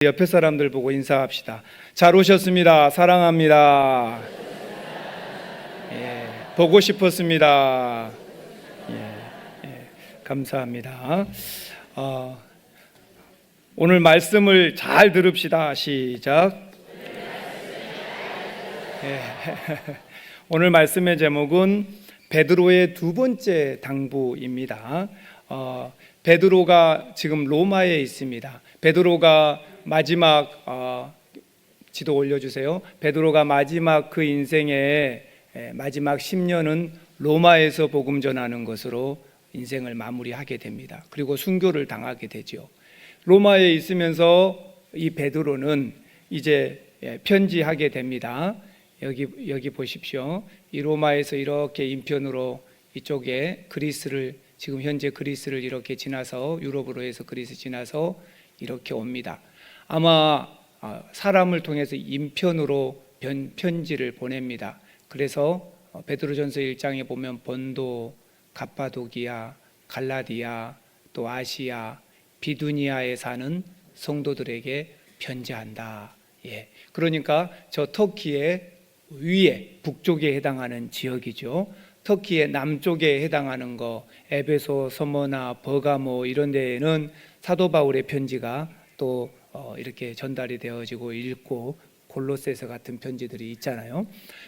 옆에 사람들 보고 인사합시다. 잘 오셨습니다. 사랑합니다. 보고 싶었습니다. 감사합니다. 오늘 말씀을 잘 들읍시다. 시작. 오늘 말씀의 제목은 베드로의 두 번째 당부입니다. 베드로가 지금 로마에 있습니다. 베드로가 마지막 지도 올려주세요. 베드로가 마지막 그 인생의 마지막 10년은 로마에서 복음 전하는 것으로 인생을 마무리하게 됩니다. 그리고 순교를 당하게 되죠. 로마에 있으면서 이 베드로는 이제 편지하게 됩니다. 여기 보십시오. 이 로마에서 이렇게 인편으로 이쪽에 그리스를, 지금 현재 그리스를 이렇게 지나서 유럽으로 해서 그리스 지나서 이렇게 옵니다. 아마 사람을 통해서 인편으로 편지를 보냅니다. 그래서 베드로전서 1장에 보면 본도, 갑바도기아, 갈라디아, 또 아시아, 비두니아에 사는 성도들에게 편지한다. 그러니까 저 터키의 위에 북쪽에 해당하는 지역이죠. 터키의 남쪽에 해당하는 거, 에베소, 서머나, 버가모 이런 데에는 사도 바울의 편지가 또 이렇게 전달이 되어지고 읽고 골로새서 같은 편지들이 있잖아요.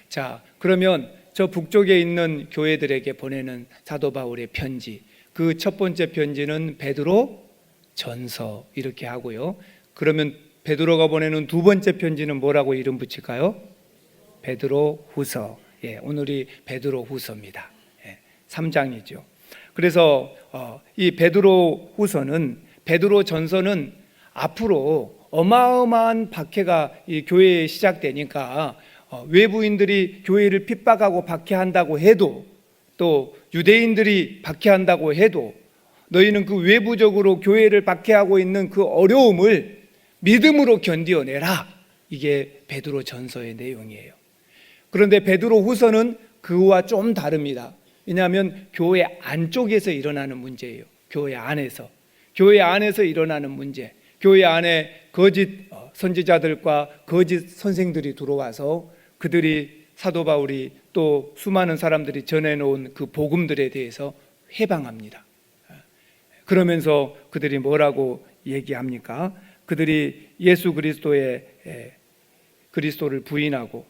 자, 그러면 저 북쪽에 있는 교회들에게 보내는 사도 바울의 편지, 그 첫 번째 편지는 베드로 전서 이렇게 하고요. 그러면 베드로가 보내는 두 번째 편지는 뭐라고 이름 붙일까요? 베드로 후서. 오늘이 베드로 후서입니다. 3장이죠. 그래서 이 베드로 후서는, 베드로 전서는 앞으로 어마어마한 박해가 이 교회에 시작되니까 외부인들이 교회를 핍박하고 박해한다고 해도, 또 유대인들이 박해한다고 해도 너희는 그 외부적으로 교회를 박해하고 있는 그 어려움을 믿음으로 견디어내라. 이게 베드로 전서의 내용이에요. 그런데 베드로 후서는 그와 좀 다릅니다. 왜냐하면 교회 안쪽에서 일어나는 문제예요. 교회 안에서 일어나는 문제. 교회 안에 거짓 선지자들과 거짓 선생들이 들어와서 그들이, 사도 바울이 또 수많은 사람들이 전해놓은 그 복음들에 대해서 회방합니다. 그러면서 그들이 뭐라고 얘기합니까? 그들이 예수 그리스도를 부인하고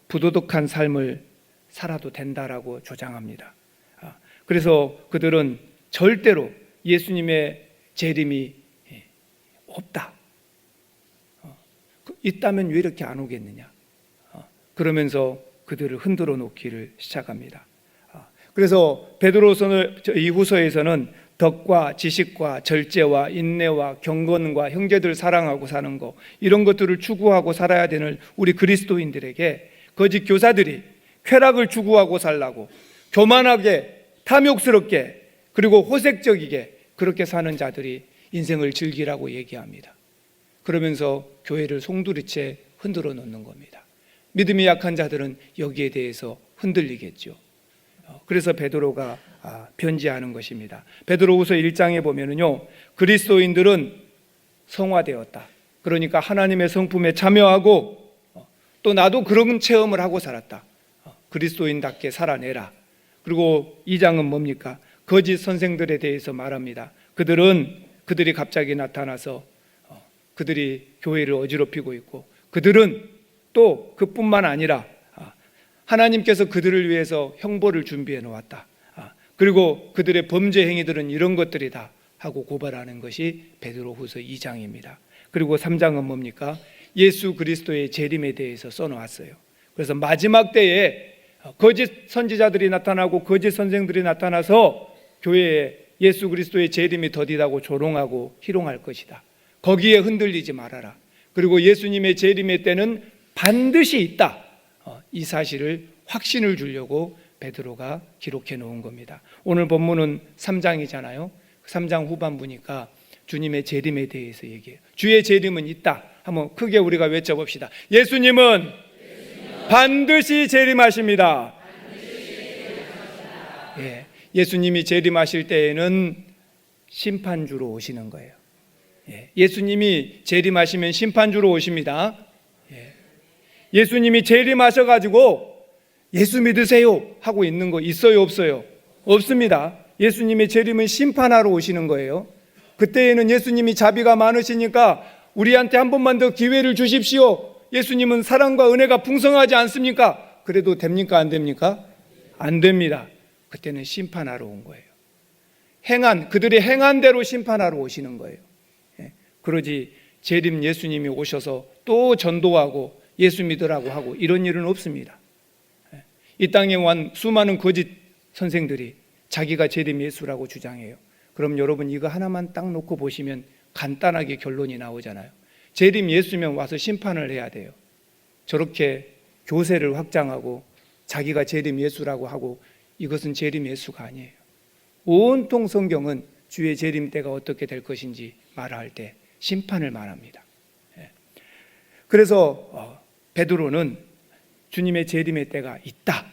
부도덕한 삶을 살아도 된다라고 주장합니다. 그래서 그들은 절대로 예수님의 재림이 없다. 있다면 왜 이렇게 안 오겠느냐. 그러면서 그들을 흔들어 놓기를 시작합니다. 그래서 베드로서 이 후서에서는 덕과 지식과 절제와 인내와 경건과 형제들 사랑하고 사는 것, 이런 것들을 추구하고 살아야 되는 우리 그리스도인들에게 거짓 교사들이 쾌락을 추구하고 살라고 교만하게, 탐욕스럽게, 그리고 호색적이게 그렇게 사는 자들이 인생을 즐기라고 얘기합니다. 그러면서 교회를 송두리째 흔들어 놓는 겁니다. 믿음이 약한 자들은 여기에 대해서 흔들리겠죠. 그래서 베드로가 편지하는 것입니다. 베드로후서 1장에 보면은요, 그리스도인들은 성화되었다. 그러니까 하나님의 성품에 참여하고 또 나도 그런 체험을 하고 살았다. 그리스도인답게 살아내라. 그리고 2장은 뭡니까? 거짓 선생들에 대해서 말합니다. 그들이 갑자기 나타나서 그들이 교회를 어지럽히고 있고, 그들은 또 그뿐만 아니라 하나님께서 그들을 위해서 형벌을 준비해 놓았다. 그리고 그들의 범죄 행위들은 이런 것들이다 하고 고발하는 것이 베드로후서 2장입니다. 그리고 3장은 뭡니까? 예수 그리스도의 재림에 대해서 써놓았어요. 그래서 마지막 때에 거짓 선지자들이 나타나고 거짓 선생들이 나타나서 교회에 예수 그리스도의 재림이 더디다고 조롱하고 희롱할 것이다. 거기에 흔들리지 말아라. 그리고 예수님의 재림의 때는 반드시 있다. 이 사실을 확신을 주려고 베드로가 기록해 놓은 겁니다. 오늘 본문은 3장이잖아요. 3장 후반부니까 주님의 재림에 대해서 얘기해요. 주의 재림은 있다. 한번 크게 우리가 외쳐봅시다. 예수님은 반드시 재림하십니다. 예수님이 재림하실 때에는 심판주로 오시는 거예요. 예수님이 재림하시면 심판주로 오십니다. 예수님이 재림하셔가지고 예수 믿으세요 하고 있는 거 있어요, 없어요? 없습니다. 예수님의 재림은 심판하러 오시는 거예요. 그때에는 예수님이 자비가 많으시니까 우리한테 한 번만 더 기회를 주십시오. 예수님은 사랑과 은혜가 풍성하지 않습니까? 그래도 됩니까, 안 됩니까? 안 됩니다. 그때는 심판하러 온 거예요. 그들의 행한 대로 심판하러 오시는 거예요. 그러지 재림 예수님이 오셔서 또 전도하고 예수 믿으라고 하고 이런 일은 없습니다. 이 땅에 온 수많은 거짓 선생들이 자기가 재림 예수라고 주장해요. 그럼 여러분 이거 하나만 딱 놓고 보시면 간단하게 결론이 나오잖아요. 재림 예수면 와서 심판을 해야 돼요. 저렇게 교세를 확장하고 자기가 재림 예수라고 하고 이것은 재림 예수가 아니에요. 온통 성경은 주의 재림 때가 어떻게 될 것인지 말할 때 심판을 말합니다. 그래서 베드로는 주님의 재림의 때가 있다.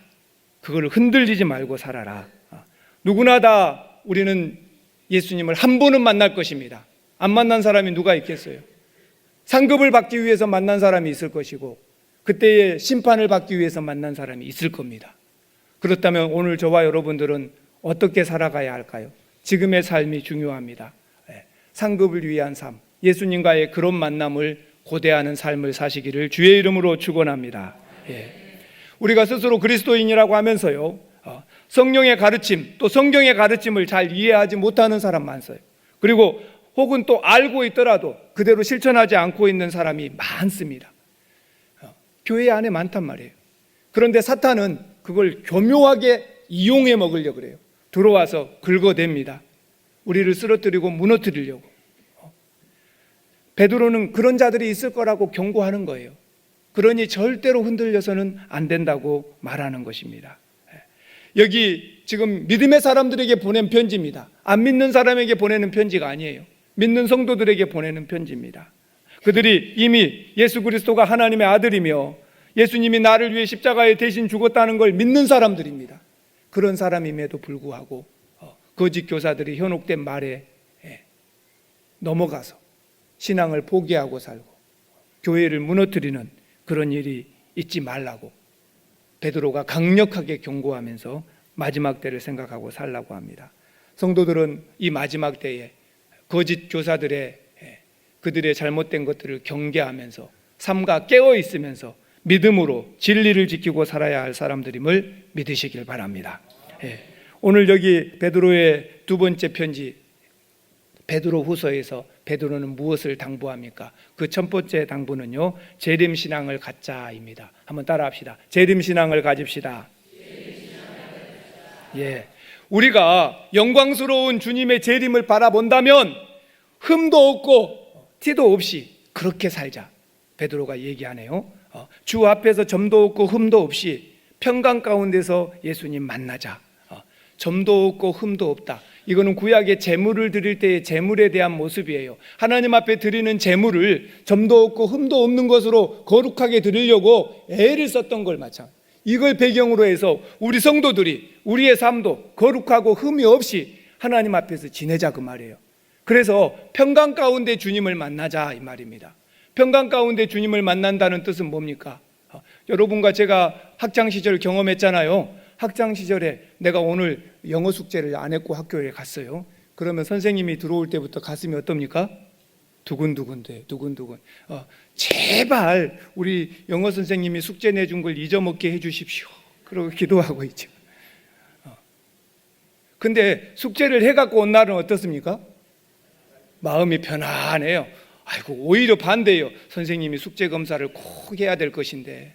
그걸 흔들리지 말고 살아라. 누구나 다 우리는 예수님을 한 번은 만날 것입니다. 안 만난 사람이 누가 있겠어요? 상급을 받기 위해서 만난 사람이 있을 것이고 그때의 심판을 받기 위해서 만난 사람이 있을 겁니다. 그렇다면 오늘 저와 여러분들은 어떻게 살아가야 할까요? 지금의 삶이 중요합니다. 상급을 위한 삶, 예수님과의 그런 만남을 고대하는 삶을 사시기를 주의 이름으로 축원합니다. 우리가 스스로 그리스도인이라고 하면서요, 성령의 가르침 또 성경의 가르침을 잘 이해하지 못하는 사람 많어요. 그리고 혹은 또 알고 있더라도 그대로 실천하지 않고 있는 사람이 많습니다. 교회 안에 많단 말이에요. 그런데 사탄은 그걸 교묘하게 이용해 먹으려고 그래요. 들어와서 긁어댑니다. 우리를 쓰러뜨리고 무너뜨리려고. 베드로는 그런 자들이 있을 거라고 경고하는 거예요. 그러니 절대로 흔들려서는 안 된다고 말하는 것입니다. 여기 지금 믿음의 사람들에게 보낸 편지입니다. 안 믿는 사람에게 보내는 편지가 아니에요. 믿는 성도들에게 보내는 편지입니다. 그들이 이미 예수 그리스도가 하나님의 아들이며 예수님이 나를 위해 십자가에 대신 죽었다는 걸 믿는 사람들입니다. 그런 사람임에도 불구하고 거짓 교사들이 현혹된 말에 넘어가서 신앙을 포기하고 살고 교회를 무너뜨리는 그런 일이 있지 말라고 베드로가 강력하게 경고하면서 마지막 때를 생각하고 살라고 합니다. 성도들은 이 마지막 때에 거짓 교사들의 그들의 잘못된 것들을 경계하면서 삼가 깨어 있으면서 믿음으로 진리를 지키고 살아야 할 사람들임을 믿으시길 바랍니다. 오늘 여기 베드로의 두 번째 편지 베드로 후서에서 베드로는 무엇을 당부합니까? 그 첫 번째 당부는요, 재림신앙을 갖자입니다. 한번 따라합시다. 재림신앙을 가집시다. 우리가 영광스러운 주님의 재림을 바라본다면 흠도 없고 티도 없이 그렇게 살자. 베드로가 얘기하네요. 주 앞에서 점도 없고 흠도 없이 평강 가운데서 예수님 만나자. 점도 없고 흠도 없다. 이거는 구약의 제물을 드릴 때의 제물에 대한 모습이에요. 하나님 앞에 드리는 제물을 점도 없고 흠도 없는 것으로 거룩하게 드리려고 애를 썼던 걸 마찬가지. 이걸 배경으로 해서 우리 성도들이 우리의 삶도 거룩하고 흠이 없이 하나님 앞에서 지내자 그 말이에요. 그래서 평강 가운데 주님을 만나자 이 말입니다. 평강 가운데 주님을 만난다는 뜻은 뭡니까? 여러분과 제가 학창 시절 경험했잖아요. 학창 시절에 내가 오늘 영어 숙제를 안 했고 학교에 갔어요. 그러면 선생님이 들어올 때부터 가슴이 어떻습니까? 두근두근돼, 두근두근. 제발 우리 영어 선생님이 숙제 내준 걸 잊어먹게 해주십시오. 그러고 기도하고 있죠. 근데 숙제를 해갖고 온 날은 어떻습니까? 마음이 편안해요. 아이고 오히려 반대예요. 선생님이 숙제 검사를 꼭 해야 될 것인데.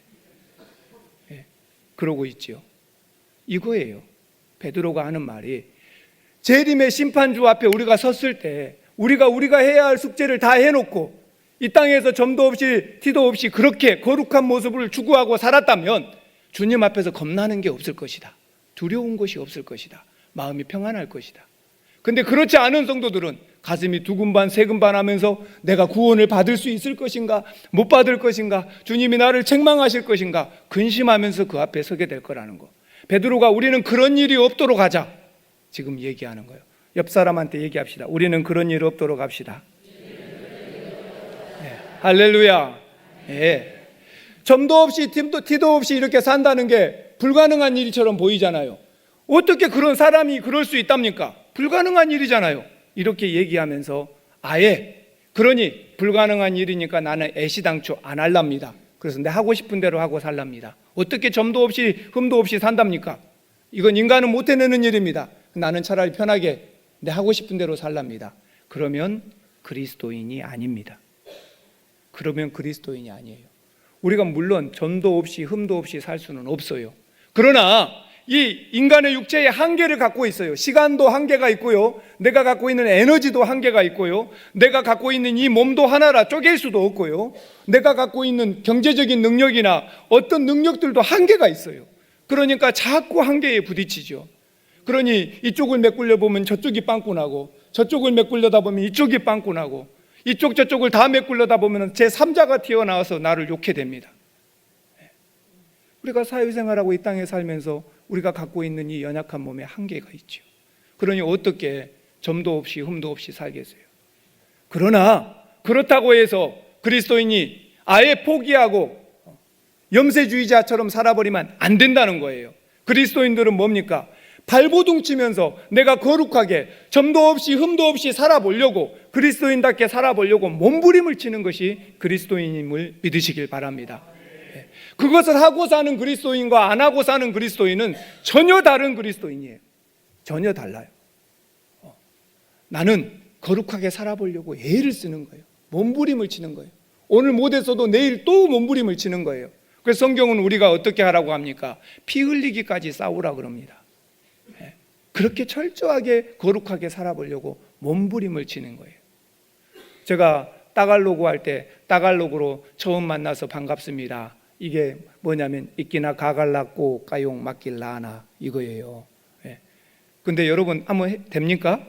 그러고 있죠. 이거예요. 베드로가 하는 말이 재림의 심판주 앞에 우리가 섰을 때 우리가 해야 할 숙제를 다 해놓고 이 땅에서 점도 없이 티도 없이 그렇게 거룩한 모습을 추구하고 살았다면 주님 앞에서 겁나는 게 없을 것이다. 두려운 것이 없을 것이다. 마음이 평안할 것이다. 근데 그렇지 않은 성도들은 가슴이 두근반 세근반 하면서 내가 구원을 받을 수 있을 것인가 못 받을 것인가 주님이 나를 책망하실 것인가 근심하면서 그 앞에 서게 될 거라는 거. 베드로가 우리는 그런 일이 없도록 하자 지금 얘기하는 거예요. 옆 사람한테 얘기합시다. 우리는 그런 일 없도록 합시다. 할렐루야. 예. 점도 없이 티도 없이 이렇게 산다는 게 불가능한 일처럼 보이잖아요. 어떻게 그런 사람이 그럴 수 있답니까? 불가능한 일이잖아요. 이렇게 얘기하면서 아예 그러니 불가능한 일이니까 나는 애시당초 안 할랍니다. 그래서 내 하고 싶은 대로 하고 살랍니다. 어떻게 점도 없이 흠도 없이 산답니까? 이건 인간은 못 해내는 일입니다. 나는 차라리 편하게 내 하고 싶은 대로 살랍니다. 그러면 그리스도인이 아닙니다. 그러면 그리스도인이 아니에요. 우리가 물론 점도 없이 흠도 없이 살 수는 없어요. 그러나 이 인간의 육체의 한계를 갖고 있어요. 시간도 한계가 있고요, 내가 갖고 있는 에너지도 한계가 있고요, 내가 갖고 있는 이 몸도 하나라 쪼갤 수도 없고요, 내가 갖고 있는 경제적인 능력이나 어떤 능력들도 한계가 있어요. 그러니까 자꾸 한계에 부딪히죠. 그러니 이쪽을 메꾸려 보면 저쪽이 빵꾸나고, 저쪽을 메꾸려다 보면 이쪽이 빵꾸나고, 이쪽 저쪽을 다 메꾸려다 보면 제3자가 튀어나와서 나를 욕해 됩니다. 우리가 사회생활하고 이 땅에 살면서 우리가 갖고 있는 이 연약한 몸에 한계가 있죠. 그러니 어떻게 점도 없이 흠도 없이 살겠어요? 그러나 그렇다고 해서 그리스도인이 아예 포기하고 염세주의자처럼 살아버리면 안 된다는 거예요. 그리스도인들은 뭡니까? 발버둥 치면서 내가 거룩하게 점도 없이 흠도 없이 살아보려고, 그리스도인답게 살아보려고 몸부림을 치는 것이 그리스도인임을 믿으시길 바랍니다. 그것을 하고 사는 그리스도인과 안 하고 사는 그리스도인은 전혀 다른 그리스도인이에요. 전혀 달라요. 나는 거룩하게 살아보려고 애를 쓰는 거예요. 몸부림을 치는 거예요. 오늘 못했어도 내일 또 몸부림을 치는 거예요. 그래서 성경은 우리가 어떻게 하라고 합니까? 피 흘리기까지 싸우라 그럽니다. 그렇게 철저하게 거룩하게 살아보려고 몸부림을 치는 거예요. 제가 따갈로그 할 때 따갈로그로 처음 만나서 반갑습니다, 이게 뭐냐면 있기나 가갈라꼬 까용 맡길라나 이거예요. 근데 여러분 한번 됩니까?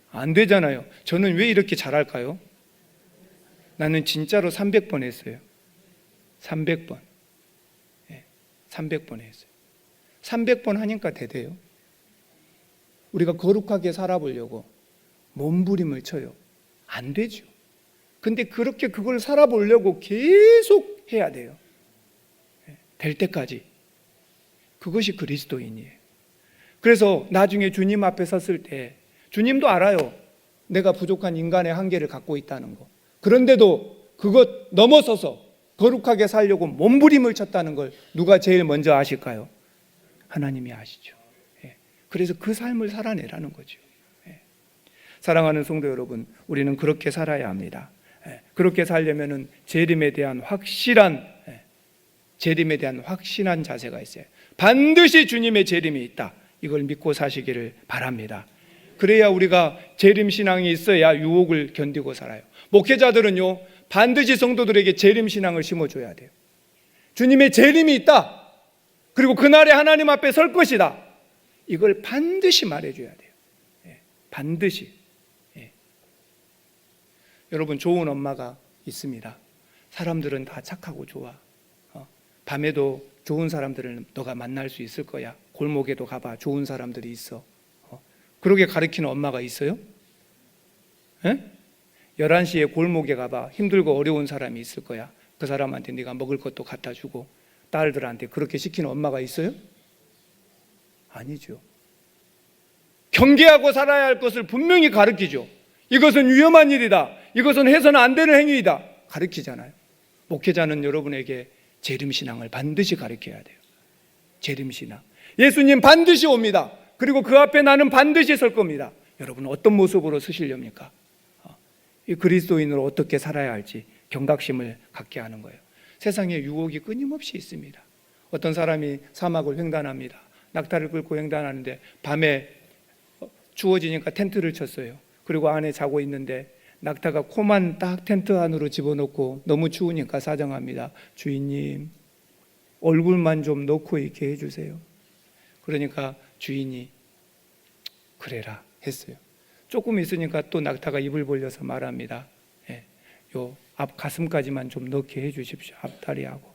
안 되잖아요. 저는 왜 이렇게 잘할까요? 나는 진짜로 300번 했어요. 300번. 300번 했어요. 300번 하니까 되대요. 우리가 거룩하게 살아보려고 몸부림을 쳐요. 안 되죠. 근데 그렇게 그걸 살아보려고 계속 해야 돼요. 될 때까지. 그것이 그리스도인이에요. 그래서 나중에 주님 앞에 섰을 때 주님도 알아요. 내가 부족한 인간의 한계를 갖고 있다는 거. 그런데도 그것 넘어서서 거룩하게 살려고 몸부림을 쳤다는 걸 누가 제일 먼저 아실까요? 하나님이 아시죠. 그래서 그 삶을 살아내라는 거죠. 사랑하는 성도 여러분, 우리는 그렇게 살아야 합니다. 그렇게 살려면은 재림에 대한 확실한 자세가 있어요. 반드시 주님의 재림이 있다. 이걸 믿고 사시기를 바랍니다. 그래야 우리가 재림 신앙이 있어야 유혹을 견디고 살아요. 목회자들은요, 반드시 성도들에게 재림 신앙을 심어줘야 돼요. 주님의 재림이 있다. 그리고 그날에 하나님 앞에 설 것이다. 이걸 반드시 말해줘야 돼요. 반드시. 여러분, 좋은 엄마가 있습니다. 사람들은 다 착하고 좋아. 밤에도 좋은 사람들을 너가 만날 수 있을 거야. 골목에도 가봐. 좋은 사람들이 있어. 그렇게 가르치는 엄마가 있어요? 11시에 골목에 가봐. 힘들고 어려운 사람이 있을 거야. 그 사람한테 네가 먹을 것도 갖다 주고, 딸들한테 그렇게 시키는 엄마가 있어요? 아니죠. 경계하고 살아야 할 것을 분명히 가르치죠. 이것은 위험한 일이다. 이것은 해서는 안 되는 행위이다. 가르치잖아요. 목회자는 여러분에게 재림신앙을 반드시 가르쳐야 돼요. 재림신앙. 예수님 반드시 옵니다. 그리고 그 앞에 나는 반드시 설 겁니다. 여러분 어떤 모습으로 서시렵니까? 이 그리스도인으로 어떻게 살아야 할지 경각심을 갖게 하는 거예요. 세상에 유혹이 끊임없이 있습니다. 어떤 사람이 사막을 횡단합니다. 낙타를 끌고 횡단하는데 밤에 추워지니까 텐트를 쳤어요. 그리고 안에 자고 있는데 낙타가 코만 딱 텐트 안으로 집어넣고 너무 추우니까 사정합니다. 주인님, 얼굴만 좀 넣고 있게 해주세요. 그러니까 주인이 그래라 했어요. 조금 있으니까 또 낙타가 입을 벌려서 말합니다. 요 앞 가슴까지만 좀 넣게 해주십시오. 앞다리하고.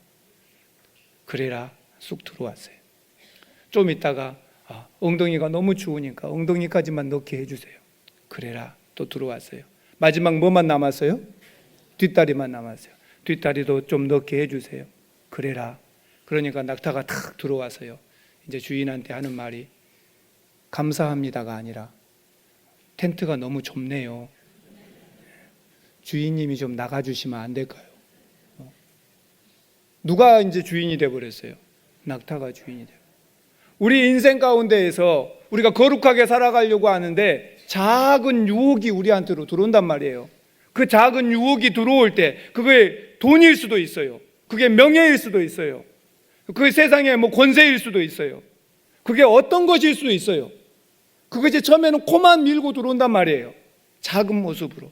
그래라 쑥 들어왔어요. 좀 있다가 엉덩이가 너무 추우니까 엉덩이까지만 넣게 해주세요. 그래라 또 들어왔어요. 마지막 뭐만 남았어요? 뒷다리만 남았어요. 뒷다리도 좀 넣게 해주세요. 그래라. 그러니까 낙타가 탁 들어와서요. 이제 주인한테 하는 말이 감사합니다가 아니라 텐트가 너무 좁네요. 주인님이 좀 나가주시면 안 될까요? 누가 이제 주인이 되어버렸어요? 낙타가 주인이 돼요. 우리 인생 가운데에서 우리가 거룩하게 살아가려고 하는데 작은 유혹이 우리한테로 들어온단 말이에요. 그 작은 유혹이 들어올 때 그게 돈일 수도 있어요. 그게 명예일 수도 있어요. 그게 세상의 뭐 권세일 수도 있어요. 그게 어떤 것일 수도 있어요. 그것이 처음에는 코만 밀고 들어온단 말이에요. 작은 모습으로.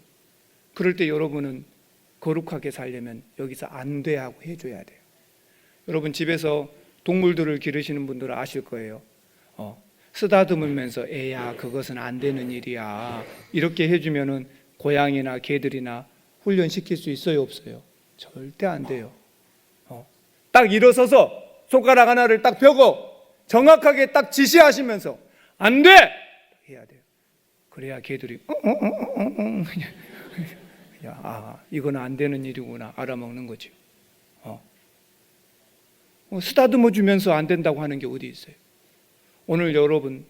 그럴 때 여러분은 거룩하게 살려면 여기서 안 돼 하고 해줘야 돼요. 여러분 집에서 동물들을 기르시는 분들은 아실 거예요. 쓰다듬으면서 애야 그것은 안 되는 일이야 이렇게 해주면은 고양이나 개들이나 훈련시킬 수 있어요 없어요? 절대 안 돼요. 딱 일어서서 손가락 하나를 딱 펴고 정확하게 딱 지시하시면서 안 돼! 해야 돼요. 그래야 개들이 이건 안 되는 일이구나 알아먹는 거죠. 쓰다듬어 주면서 안 된다고 하는 게 어디 있어요? 오늘 여러분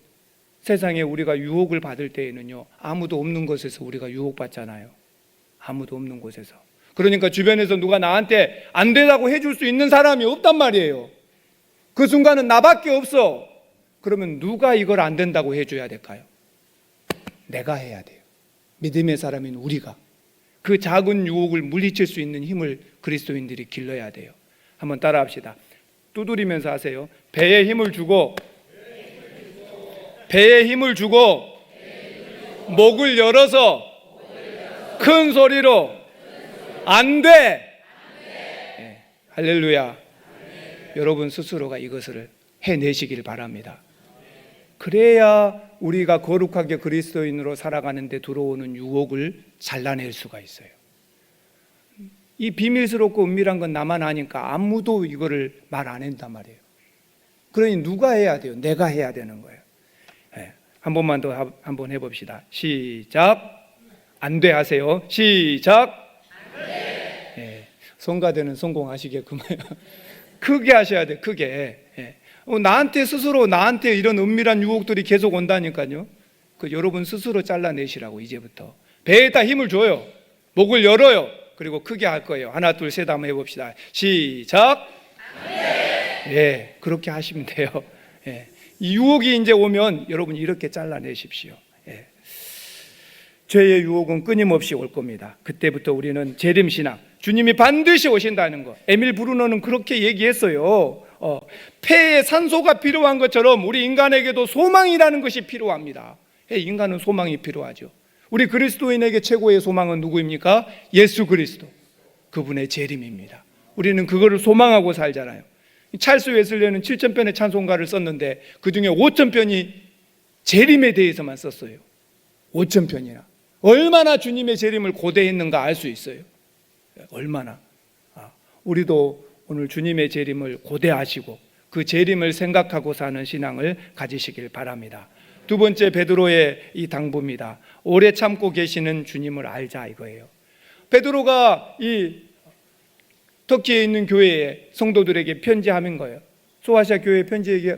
세상에 우리가 유혹을 받을 때에는요 아무도 없는 곳에서 우리가 유혹받잖아요. 아무도 없는 곳에서. 그러니까 주변에서 누가 나한테 안 되라고 해줄 수 있는 사람이 없단 말이에요. 그 순간은 나밖에 없어. 그러면 누가 이걸 안 된다고 해줘야 될까요? 내가 해야 돼요. 믿음의 사람인 우리가. 그 작은 유혹을 물리칠 수 있는 힘을 그리스도인들이 길러야 돼요. 한번 따라 합시다. 두드리면서 하세요. 배에 힘을 주고 목을 열어서 큰 소리로 안 돼! 네, 할렐루야. 여러분 스스로가 이것을 해내시길 바랍니다. 그래야 우리가 거룩하게 그리스도인으로 살아가는데 들어오는 유혹을 잘라낼 수가 있어요. 이 비밀스럽고 은밀한 건 나만 아니까 아무도 이거를 말 안 한단 말이에요. 그러니 누가 해야 돼요? 내가 해야 되는 거예요. 네, 한 번만 더 한번 해봅시다. 시작. 안 돼 하세요. 시작. 안 돼. 네, 성가대는 성공하시게끔요. 크게 하셔야 돼요. 크게. 네. 나한테 스스로 나한테 이런 은밀한 유혹들이 계속 온다니까요. 그 여러분 스스로 잘라내시라고 이제부터. 배에다 힘을 줘요. 목을 열어요. 그리고 크게 할 거예요. 하나 둘 셋 한번 해봅시다. 시작. 예, 그렇게 하시면 돼요. 예. 이 유혹이 이제 오면 여러분 이렇게 잘라내십시오. 예. 죄의 유혹은 끊임없이 올 겁니다. 그때부터 우리는 재림신앙, 주님이 반드시 오신다는 거. 에밀 브루너는 그렇게 얘기했어요. 폐에 산소가 필요한 것처럼 우리 인간에게도 소망이라는 것이 필요합니다. 인간은 소망이 필요하죠. 우리 그리스도인에게 최고의 소망은 누구입니까? 예수 그리스도. 그분의 재림입니다. 우리는 그거를 소망하고 살잖아요. 찰스 웨슬리는 7,000편의 찬송가를 썼는데 그중에 5,000편이 재림에 대해서만 썼어요. 5,000편이나. 얼마나 주님의 재림을 고대했는가 알 수 있어요. 얼마나. 우리도 오늘 주님의 재림을 고대하시고 그 재림을 생각하고 사는 신앙을 가지시길 바랍니다. 두 번째 베드로의 이 당부입니다. 오래 참고 계시는 주님을 알자 이거예요. 베드로가 이 터키에 있는 교회에 성도들에게 편지하는 거예요. 소아시아 교회에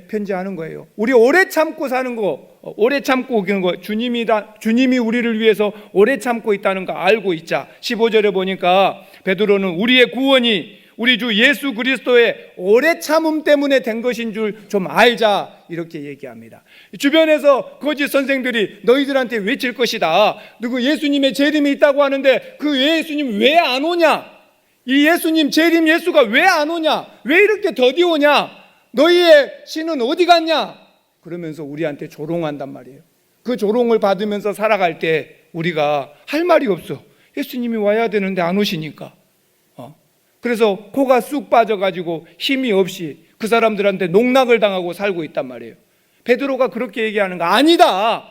편지하는 거예요. 우리 오래 참고 사는 거, 오래 참고 오는 거, 주님이 우리를 위해서 오래 참고 있다는 거 알고 있자. 15절에 보니까 베드로는 우리의 구원이 우리 주 예수 그리스도의 오래 참음 때문에 된 것인 줄 좀 알자 이렇게 얘기합니다. 주변에서 거짓 선생들이 너희들한테 외칠 것이다. 누구 예수님의 재림이 있다고 하는데 그 예수님 왜 안 오냐? 이 예수님 재림 예수가 왜 안 오냐? 왜 이렇게 더디 오냐? 너희의 신은 어디 갔냐? 그러면서 우리한테 조롱한단 말이에요. 그 조롱을 받으면서 살아갈 때 우리가 할 말이 없어. 예수님이 와야 되는데 안 오시니까. 그래서 코가 쑥 빠져가지고 힘이 없이 그 사람들한테 농락을 당하고 살고 있단 말이에요. 베드로가 그렇게 얘기하는 거 아니다.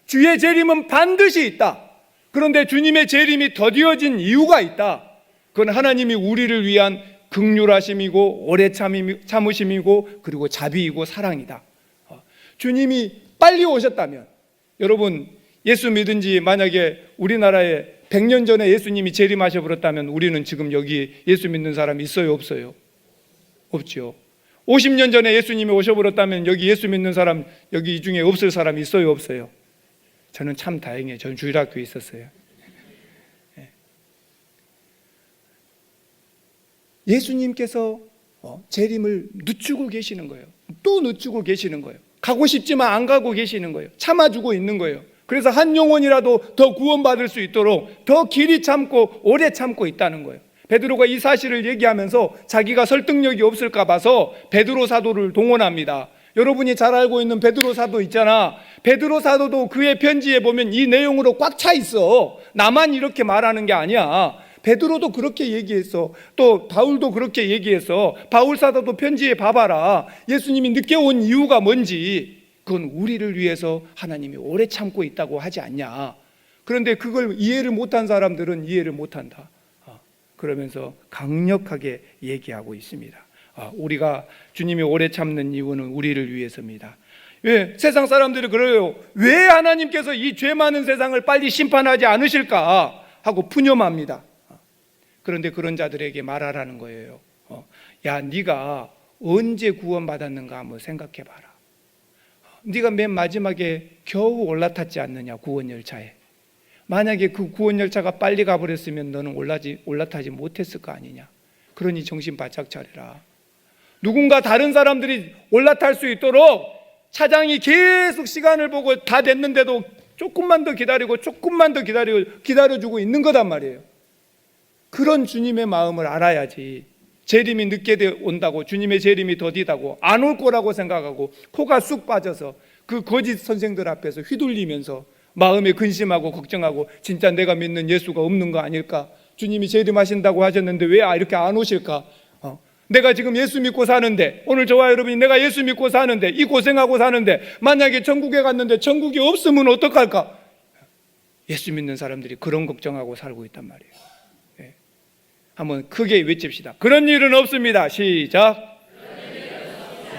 주의 재림은 반드시 있다. 그런데 주님의 재림이 더디어진 이유가 있다. 그건 하나님이 우리를 위한 긍휼하심이고 오래 참으심이고 그리고 자비이고 사랑이다. 주님이 빨리 오셨다면 여러분 예수 믿은 지 만약에 우리나라에 100년 전에 예수님이 재림하셔 버렸다면 우리는 지금 여기 예수 믿는 사람 있어요, 없어요? 없죠. 50년 전에 예수님이 오셔버렸다면 여기 예수 믿는 사람 여기 이 중에 없을 사람 있어요, 없어요? 저는 참 다행이에요. 저는 주일학교에 있었어요. 예수님께서 재림을 늦추고 계시는 거예요. 또 늦추고 계시는 거예요. 가고 싶지만 안 가고 계시는 거예요. 참아주고 있는 거예요. 그래서 한 영혼이라도 더 구원받을 수 있도록 더 길이 참고 오래 참고 있다는 거예요. 베드로가 이 사실을 얘기하면서 자기가 설득력이 없을까 봐서 베드로 사도를 동원합니다. 여러분이 잘 알고 있는 베드로 사도 있잖아. 베드로 사도도 그의 편지에 보면 이 내용으로 꽉 차 있어. 나만 이렇게 말하는 게 아니야. 베드로도 그렇게 얘기했어. 또 바울도 그렇게 얘기했어. 바울 사도도 편지에 봐봐라. 예수님이 늦게 온 이유가 뭔지. 그건 우리를 위해서 하나님이 오래 참고 있다고 하지 않냐. 그런데 그걸 이해를 못한 사람들은 이해를 못한다. 그러면서 강력하게 얘기하고 있습니다. 우리가 주님이 오래 참는 이유는 우리를 위해서입니다. 왜? 세상 사람들이 그래요. 왜 하나님께서 이 죄 많은 세상을 빨리 심판하지 않으실까 하고 푸념합니다. 그런데 그런 자들에게 말하라는 거예요. 야, 네가 언제 구원받았는가 한번 생각해봐라. 네가 맨 마지막에 겨우 올라탔지 않느냐, 구원 열차에. 만약에 그 구원 열차가 빨리 가버렸으면 너는 올라타지 못했을 거 아니냐. 그러니 정신 바짝 차려라. 누군가 다른 사람들이 올라탈 수 있도록 차장이 계속 시간을 보고 다 됐는데도 조금만 더 기다리고 조금만 더 기다려주고 있는 거단 말이에요. 그런 주님의 마음을 알아야지. 재림이 늦게 온다고, 주님의 재림이 더디다고 안 올 거라고 생각하고 코가 쑥 빠져서 그 거짓 선생들 앞에서 휘둘리면서 마음에 근심하고 걱정하고 진짜 내가 믿는 예수가 없는 거 아닐까? 주님이 재림하신다고 하셨는데 왜 이렇게 안 오실까? 내가 지금 예수 믿고 사는데, 오늘 저와 여러분이 내가 예수 믿고 사는데, 이 고생하고 사는데 만약에 천국에 갔는데 천국이 없으면 어떡할까? 예수 믿는 사람들이 그런 걱정하고 살고 있단 말이에요. 한번 크게 외칩시다. 그런 일은 없습니다. 시작.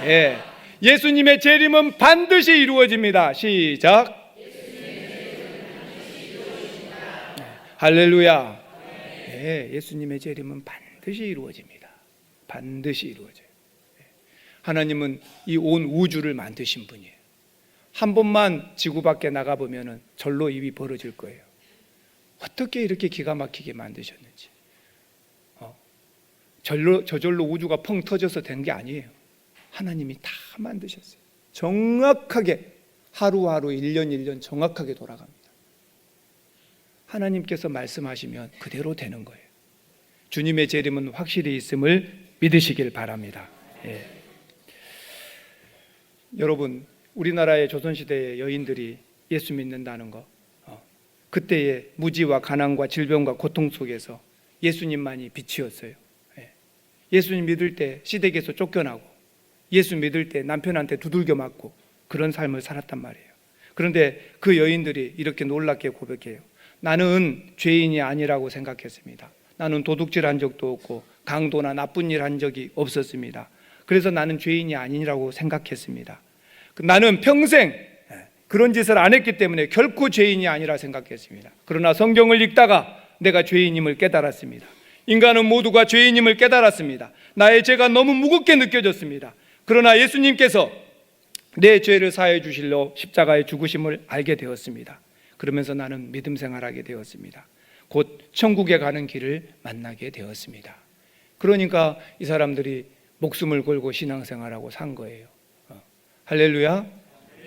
예. 예수님의 재림은 반드시 이루어집니다. 시작. 할렐루야. 예, 예수님의 재림은 반드시 이루어집니다. 반드시 이루어져요. 하나님은 이 온 우주를 만드신 분이에요. 한 번만 지구 밖에 나가보면 절로 입이 벌어질 거예요. 어떻게 이렇게 기가 막히게 만드셨는지. 저절로 우주가 펑 터져서 된 게 아니에요. 하나님이 다 만드셨어요. 정확하게 하루하루 1년 1년 정확하게 돌아갑니다. 하나님께서 말씀하시면 그대로 되는 거예요. 주님의 재림은 확실히 있음을 믿으시길 바랍니다. 예. 여러분, 우리나라의 조선시대의 여인들이 예수 믿는다는 거, 그때의 무지와 가난과 질병과 고통 속에서 예수님만이 빛이었어요. 예수님 믿을 때 시댁에서 쫓겨나고 예수 믿을 때 남편한테 두들겨 맞고 그런 삶을 살았단 말이에요. 그런데 그 여인들이 이렇게 놀랍게 고백해요. 나는 죄인이 아니라고 생각했습니다. 나는 도둑질한 적도 없고 강도나 나쁜 일 한 적이 없었습니다. 그래서 나는 죄인이 아니라고 생각했습니다. 나는 평생 그런 짓을 안 했기 때문에 결코 죄인이 아니라 생각했습니다. 그러나 성경을 읽다가 내가 죄인임을 깨달았습니다. 인간은 모두가 죄인임을 깨달았습니다. 나의 죄가 너무 무겁게 느껴졌습니다. 그러나 예수님께서 내 죄를 사해 주실로 십자가에 죽으심을 알게 되었습니다. 그러면서 나는 믿음 생활하게 되었습니다. 곧 천국에 가는 길을 만나게 되었습니다. 그러니까 이 사람들이 목숨을 걸고 신앙생활하고 산 거예요. 할렐루야.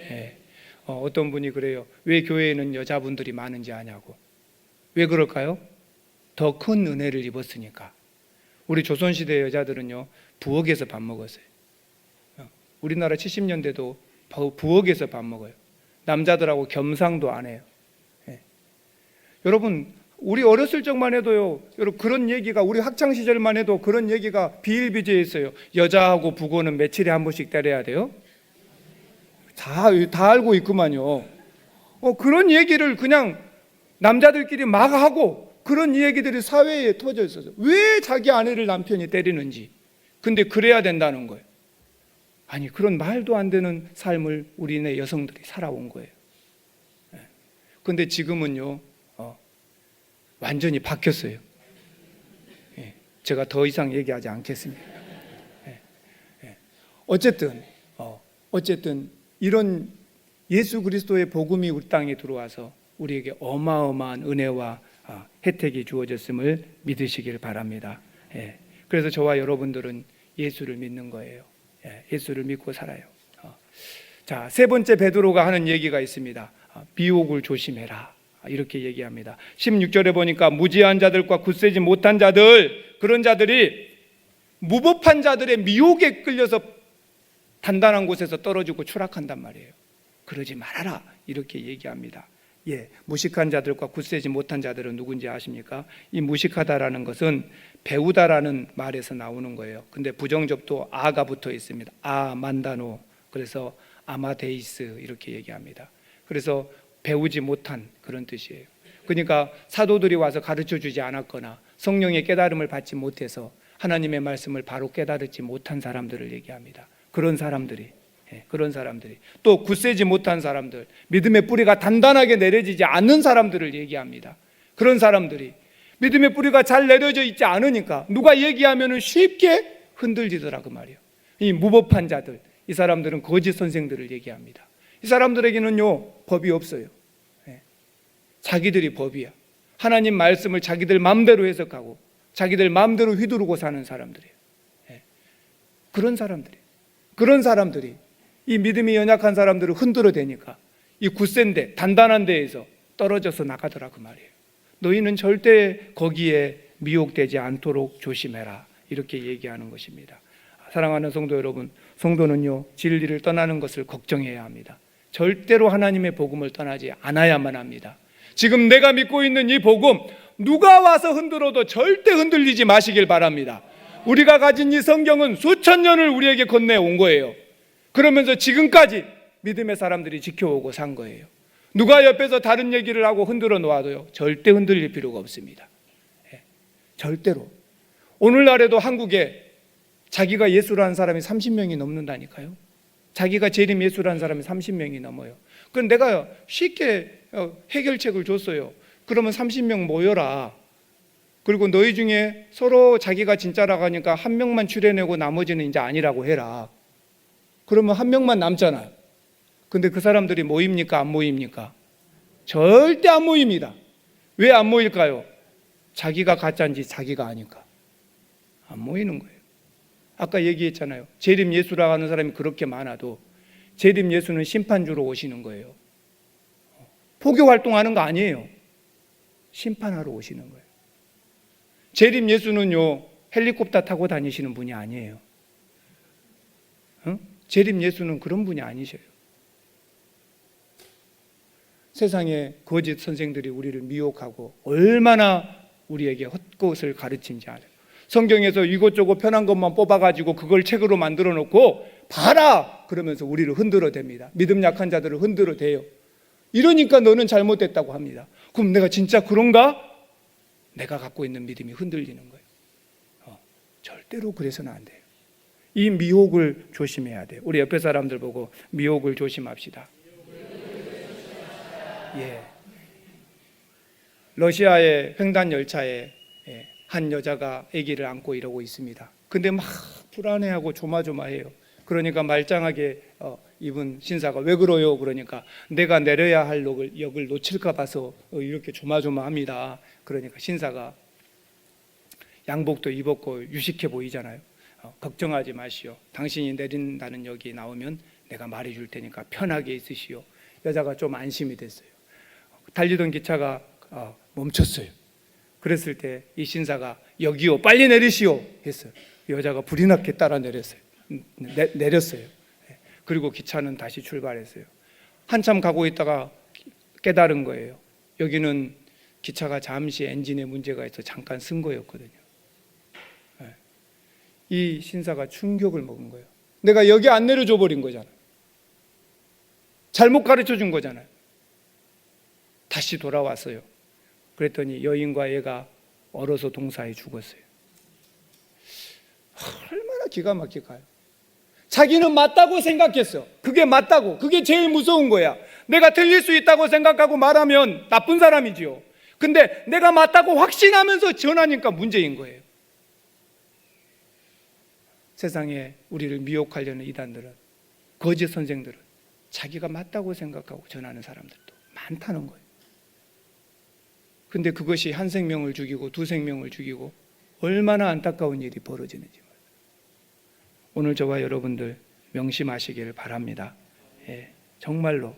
네. 어떤 분이 그래요. 왜 교회에는 여자분들이 많은지 아냐고. 왜 그럴까요? 더 큰 은혜를 입었으니까. 우리 조선시대 여자들은요, 부엌에서 밥 먹었어요. 우리나라 70년대도 부엌에서 밥 먹어요. 남자들하고 겸상도 안 해요. 예. 여러분, 우리 어렸을 적만 해도요, 여러분 그런 얘기가, 우리 학창 시절만 해도 그런 얘기가 비일비재했어요. 여자하고 부고는 며칠에 한 번씩 때려야 돼요? 다 알고 있구만요. 그런 얘기를 그냥 남자들끼리 막 하고 그런 얘기들이 사회에 터져 있어서 왜 자기 아내를 남편이 때리는지. 근데 그래야 된다는 거예요. 아니, 그런 말도 안 되는 삶을 우리네 여성들이 살아온 거예요. 근데 지금은요, 완전히 바뀌었어요. 예, 제가 더 이상 얘기하지 않겠습니다. 예, 예. 어쨌든 이런 예수 그리스도의 복음이 우리 땅에 들어와서 우리에게 어마어마한 은혜와 혜택이 주어졌음을 믿으시길 바랍니다. 예, 그래서 저와 여러분들은 예수를 믿는 거예요. 예, 예수를 믿고 살아요. 자, 세 번째 베드로가 하는 얘기가 있습니다. 미혹을 조심해라. 이렇게 얘기합니다. 16절에 보니까 무지한 자들과 굳세지 못한 자들, 그런 자들이 무법한 자들의 미혹에 끌려서 단단한 곳에서 떨어지고 추락한단 말이에요. 그러지 말아라. 이렇게 얘기합니다. 예, 무식한 자들과 굳세지 못한 자들은 누군지 아십니까? 이 무식하다라는 것은 배우다라는 말에서 나오는 거예요. 근데 부정접도 아가 붙어 있습니다. 만다노. 그래서 아마데이스 이렇게 얘기합니다. 그래서 배우지 못한 그런 뜻이에요. 그러니까 사도들이 와서 가르쳐 주지 않았거나 성령의 깨달음을 받지 못해서 하나님의 말씀을 바로 깨달지 못한 사람들을 얘기합니다. 그런 사람들이 또 굳세지 못한 사람들, 믿음의 뿌리가 단단하게 내려지지 않는 사람들을 얘기합니다. 그런 사람들이 믿음의 뿌리가 잘 내려져 있지 않으니까 누가 얘기하면 쉽게 흔들리더라 그 말이에요. 이 무법한 자들, 이 사람들은 거짓 선생들을 얘기합니다. 이 사람들에게는요 법이 없어요. 자기들이 법이야. 하나님 말씀을 자기들 마음대로 해석하고 자기들 마음대로 휘두르고 사는 사람들이에요. 그런 사람들이 이 믿음이 연약한 사람들을 흔들어 대니까 이 굳센데 단단한 데에서 떨어져서 나가더라 그 말이에요. 너희는 절대 거기에 미혹되지 않도록 조심해라. 이렇게 얘기하는 것입니다. 사랑하는 성도 여러분, 성도는요 진리를 떠나는 것을 걱정해야 합니다. 절대로 하나님의 복음을 떠나지 않아야만 합니다. 지금 내가 믿고 있는 이 복음 누가 와서 흔들어도 절대 흔들리지 마시길 바랍니다. 우리가 가진 이 성경은 수천 년을 우리에게 건네온 거예요. 그러면서 지금까지 믿음의 사람들이 지켜오고 산 거예요. 누가 옆에서 다른 얘기를 하고 흔들어 놓아도요 절대 흔들릴 필요가 없습니다. 절대로. 오늘날에도 한국에 자기가 예수라는 사람이 30명이 넘는다니까요. 자기가 재림 예수라는 사람이 30명이 넘어요. 그럼 내가 쉽게 해결책을 줬어요. 그러면 30명 모여라. 그리고 너희 중에 서로 자기가 진짜라고 하니까 한 명만 추려내고 나머지는 이제 아니라고 해라. 그러면 한 명만 남잖아요. 근데 그 사람들이 모입니까? 안 모입니까? 절대 안 모입니다. 왜 안 모일까요? 자기가 가짜인지 자기가 아니까 안 모이는 거예요. 아까 얘기했잖아요. 재림 예수라고 하는 사람이 그렇게 많아도 재림 예수는 심판주로 오시는 거예요. 포교 활동하는 거 아니에요. 심판하러 오시는 거예요. 재림 예수는요 헬리콥터 타고 다니시는 분이 아니에요. 재림 예수는 그런 분이 아니셔요. 세상에 거짓 선생들이 우리를 미혹하고 얼마나 우리에게 헛것을 가르친지 알아요. 성경에서 이것저것 편한 것만 뽑아가지고 그걸 책으로 만들어 놓고 봐라! 그러면서 우리를 흔들어 댑니다. 믿음 약한 자들을 흔들어 대요. 이러니까 너는 잘못됐다고 합니다. 그럼 내가 진짜 그런가? 내가 갖고 있는 믿음이 흔들리는 거예요. 절대로 그래서는 안 돼요. 이 미혹을 조심해야 돼요. 우리 옆에 사람들 보고 미혹을 조심합시다. 예. 러시아의 횡단 열차에 한 여자가 아기를 안고 이러고 있습니다. 근데 막 불안해하고 조마조마해요. 그러니까 말짱하게 이분 신사가 왜 그러요? 그러니까 내가 내려야 할 역을 놓칠까 봐서 이렇게 조마조마합니다. 그러니까 신사가 양복도 입었고 유식해 보이잖아요. 걱정하지 마시오. 당신이 내린다는 역이 나오면 내가 말해줄 테니까 편하게 있으시오. 여자가 좀 안심이 됐어요. 달리던 기차가 멈췄어요. 그랬을 때 이 신사가 여기요 빨리 내리시오 했어요. 여자가 불이 나게 따라 내렸어요. 그리고 기차는 다시 출발했어요. 한참 가고 있다가 깨달은 거예요. 여기는 기차가 잠시 엔진에 문제가 있어 잠깐 쓴 거였거든요. 이 신사가 충격을 먹은 거예요. 내가 여기 안 내려줘 버린 거잖아요. 잘못 가르쳐 준 거잖아요. 다시 돌아왔어요. 그랬더니 여인과 애가 얼어서 동사에 죽었어요. 얼마나 기가 막힐까요? 자기는 맞다고 생각했어. 그게 맞다고. 그게 제일 무서운 거야. 내가 틀릴 수 있다고 생각하고 말하면 나쁜 사람이지요. 근데 내가 맞다고 확신하면서 전하니까 문제인 거예요. 세상에 우리를 미혹하려는 이단들은, 거짓 선생들은 자기가 맞다고 생각하고 전하는 사람들도 많다는 거예요. 근데 그것이 한 생명을 죽이고 두 생명을 죽이고 얼마나 안타까운 일이 벌어지는지 오늘 저와 여러분들 명심하시기를 바랍니다. 예, 정말로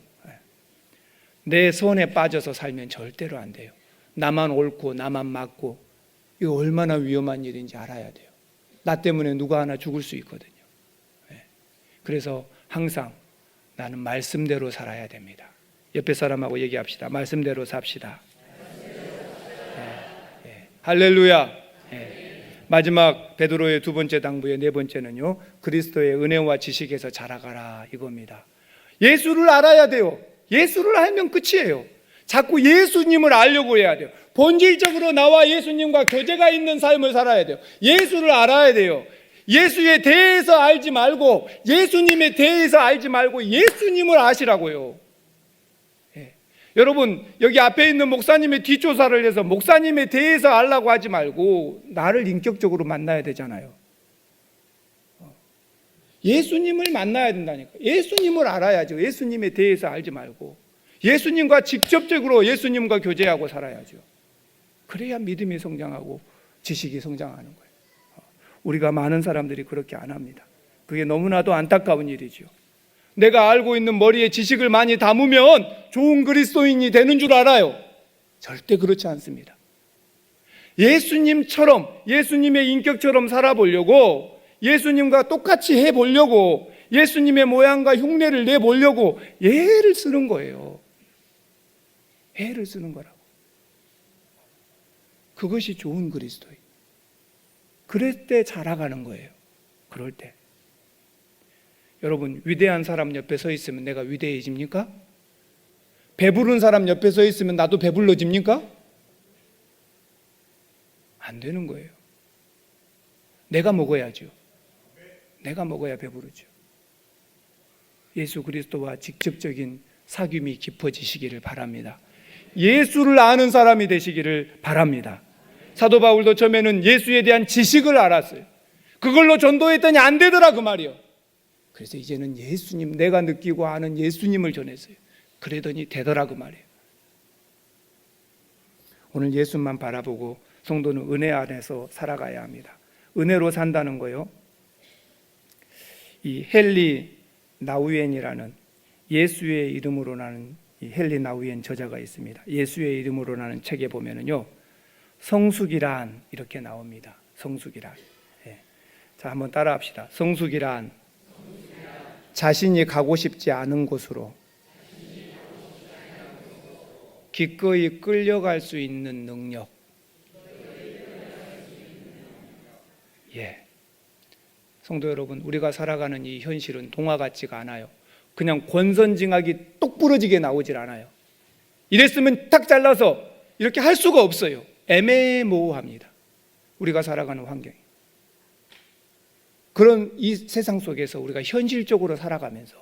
내 손에 빠져서 살면 절대로 안 돼요. 나만 옳고 나만 맞고, 이거 얼마나 위험한 일인지 알아야 돼요. 나 때문에 누가 하나 죽을 수 있거든요. 예, 그래서 항상 나는 말씀대로 살아야 됩니다. 옆에 사람하고 얘기합시다. 말씀대로 삽시다. 할렐루야. 마지막 베드로의 두 번째 당부의 네 번째는요, 그리스도의 은혜와 지식에서 자라가라 이겁니다. 예수를 알아야 돼요. 예수를 알면 끝이에요. 자꾸 예수님을 알려고 해야 돼요. 본질적으로 나와 예수님과 교제가 있는 삶을 살아야 돼요. 예수를 알아야 돼요. 예수에 대해서 알지 말고, 예수님에 대해서 알지 말고 예수님을 아시라고요. 여러분, 여기 앞에 있는 목사님의 뒷조사를 해서 목사님에 대해서 알라고 하지 말고 나를 인격적으로 만나야 되잖아요. 예수님을 만나야 된다니까. 예수님을 알아야죠. 예수님에 대해서 알지 말고 예수님과 직접적으로 예수님과 교제하고 살아야죠. 그래야 믿음이 성장하고 지식이 성장하는 거예요. 우리가 많은 사람들이 그렇게 안 합니다. 그게 너무나도 안타까운 일이죠. 내가 알고 있는 머리에 지식을 많이 담으면 좋은 그리스도인이 되는 줄 알아요. 절대 그렇지 않습니다. 예수님처럼, 예수님의 인격처럼 살아보려고, 예수님과 똑같이 해보려고, 예수님의 모양과 흉내를 내보려고 애를 쓰는 거예요. 애를 쓰는 거라고. 그것이 좋은 그리스도인. 그럴 때 자라가는 거예요. 그럴 때. 여러분, 위대한 사람 옆에 서 있으면 내가 위대해집니까? 배부른 사람 옆에 서 있으면 나도 배불러집니까? 안 되는 거예요. 내가 먹어야죠. 내가 먹어야 배부르죠. 예수 그리스도와 직접적인 사귐이 깊어지시기를 바랍니다. 예수를 아는 사람이 되시기를 바랍니다. 사도 바울도 처음에는 예수에 대한 지식을 알았어요. 그걸로 전도했더니 안 되더라 그 말이요. 그래서 이제는 예수님, 내가 느끼고 아는 예수님을 전했어요. 그러더니 되더라 그 말이에요. 오늘 예수만 바라보고 성도는 은혜 안에서 살아가야 합니다. 은혜로 산다는 거요, 이 헨리 나우엔이라는 예수의 이름으로라는 이 헨리 나우엔 저자가 있습니다. 예수의 이름으로라는 책에 보면은요, 성숙이란 이렇게 나옵니다. 성숙이란. 예. 자, 한번 따라합시다. 성숙이란 자신이 가고 싶지 않은 곳으로 기꺼이 끌려갈 수 있는 능력. 예. 성도 여러분, 우리가 살아가는 이 현실은 동화 같지가 않아요. 그냥 권선징악이 똑 부러지게 나오질 않아요. 이랬으면 탁 잘라서 이렇게 할 수가 없어요. 애매모호합니다. 우리가 살아가는 환경이. 그런 이 세상 속에서 우리가 현실적으로 살아가면서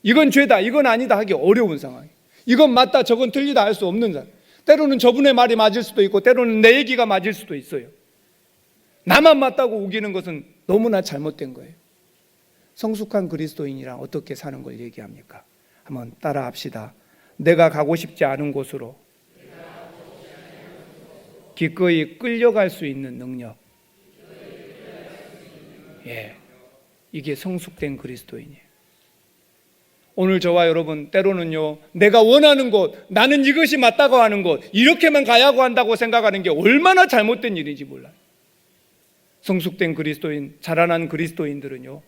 이건 죄다, 이건 아니다 하기 어려운 상황. 이건 맞다, 저건 틀리다 할 수 없는 상황. 때로는 저분의 말이 맞을 수도 있고 때로는 내 얘기가 맞을 수도 있어요. 나만 맞다고 우기는 것은 너무나 잘못된 거예요. 성숙한 그리스도인이랑 어떻게 사는 걸 얘기합니까? 한번 따라 합시다. 내가 가고 싶지 않은 곳으로 기꺼이 끌려갈 수 있는 능력. 예, 이게 성숙된 그리스도인이에요. 오늘 저와 여러분, 때로는요, 내가 원하는 곳, 나는 이것이 맞다고 하는 곳, 이렇게만 가야고 한다고 생각하는 게 얼마나 잘못된 일인지 몰라요. 성숙된 그리스도인, 자라난 그리스도인들은요,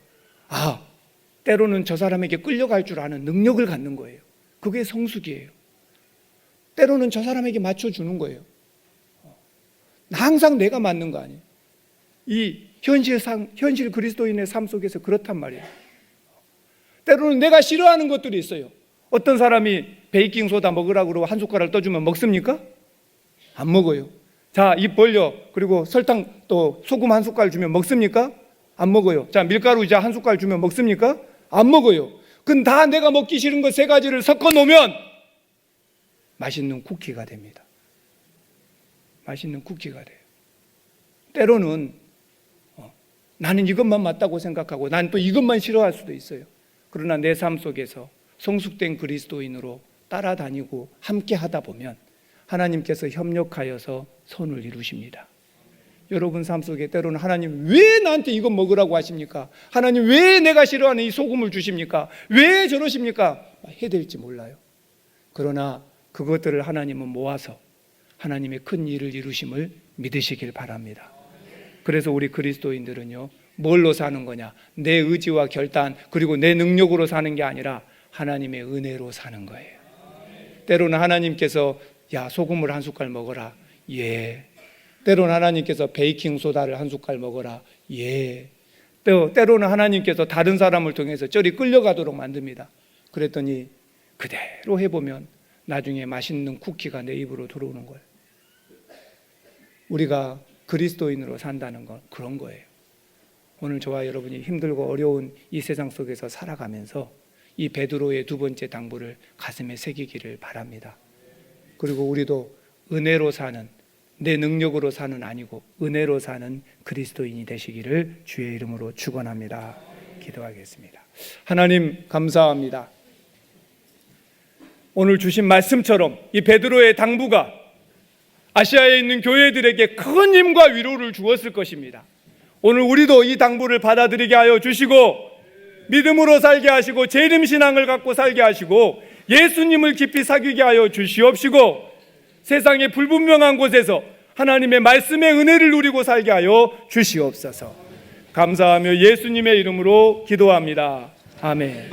때로는 저 사람에게 끌려갈 줄 아는 능력을 갖는 거예요. 그게 성숙이에요. 때로는 저 사람에게 맞춰주는 거예요. 항상 내가 맞는 거 아니에요. 이 현실 그리스도인의 삶 속에서 그렇단 말이에요. 때로는 내가 싫어하는 것들이 있어요. 어떤 사람이 베이킹소다 먹으라고 그러고 한 숟가락 떠주면 먹습니까? 안 먹어요. 자, 입 벌려. 그리고 설탕 또 소금 한 숟갈 주면 먹습니까? 안 먹어요. 자, 밀가루 이제 한 숟갈 주면 먹습니까? 안 먹어요. 그건 다 내가 먹기 싫은 것 세 가지를 섞어 놓으면 맛있는 쿠키가 됩니다. 맛있는 쿠키가 돼요. 때로는 나는 이것만 맞다고 생각하고 난 또 이것만 싫어할 수도 있어요. 그러나 내 삶 속에서 성숙된 그리스도인으로 따라다니고 함께 하다 보면 하나님께서 협력하여서 선을 이루십니다. 여러분 삶 속에 때로는 하나님 왜 나한테 이거 먹으라고 하십니까? 하나님 왜 내가 싫어하는 이 소금을 주십니까? 왜 저러십니까? 해될지 몰라요. 그러나 그것들을 하나님은 모아서 하나님의 큰 일을 이루심을 믿으시길 바랍니다. 그래서 우리 그리스도인들은요, 뭘로 사는 거냐? 내 의지와 결단 그리고 내 능력으로 사는 게 아니라 하나님의 은혜로 사는 거예요. 때로는 하나님께서 야, 소금을 한 숟갈 먹어라. 예. 때로는 하나님께서 베이킹 소다를 한 숟갈 먹어라. 예. 때로는 하나님께서 다른 사람을 통해서 쩔이 끌려가도록 만듭니다. 그랬더니 그대로 해보면 나중에 맛있는 쿠키가 내 입으로 들어오는 거예요. 우리가 그리스도인으로 산다는 건 그런 거예요. 오늘 저와 여러분이 힘들고 어려운 이 세상 속에서 살아가면서 이 베드로의 두 번째 당부를 가슴에 새기기를 바랍니다. 그리고 우리도 은혜로 사는, 내 능력으로 사는 아니고 은혜로 사는 그리스도인이 되시기를 주의 이름으로 축원합니다. 기도하겠습니다. 하나님 감사합니다. 오늘 주신 말씀처럼 이 베드로의 당부가 아시아에 있는 교회들에게 큰 힘과 위로를 주었을 것입니다. 오늘 우리도 이 당부를 받아들이게 하여 주시고 믿음으로 살게 하시고 재림 신앙을 갖고 살게 하시고 예수님을 깊이 사귀게 하여 주시옵시고 세상의 불분명한 곳에서 하나님의 말씀의 은혜를 누리고 살게 하여 주시옵소서. 감사하며 예수님의 이름으로 기도합니다. 아멘.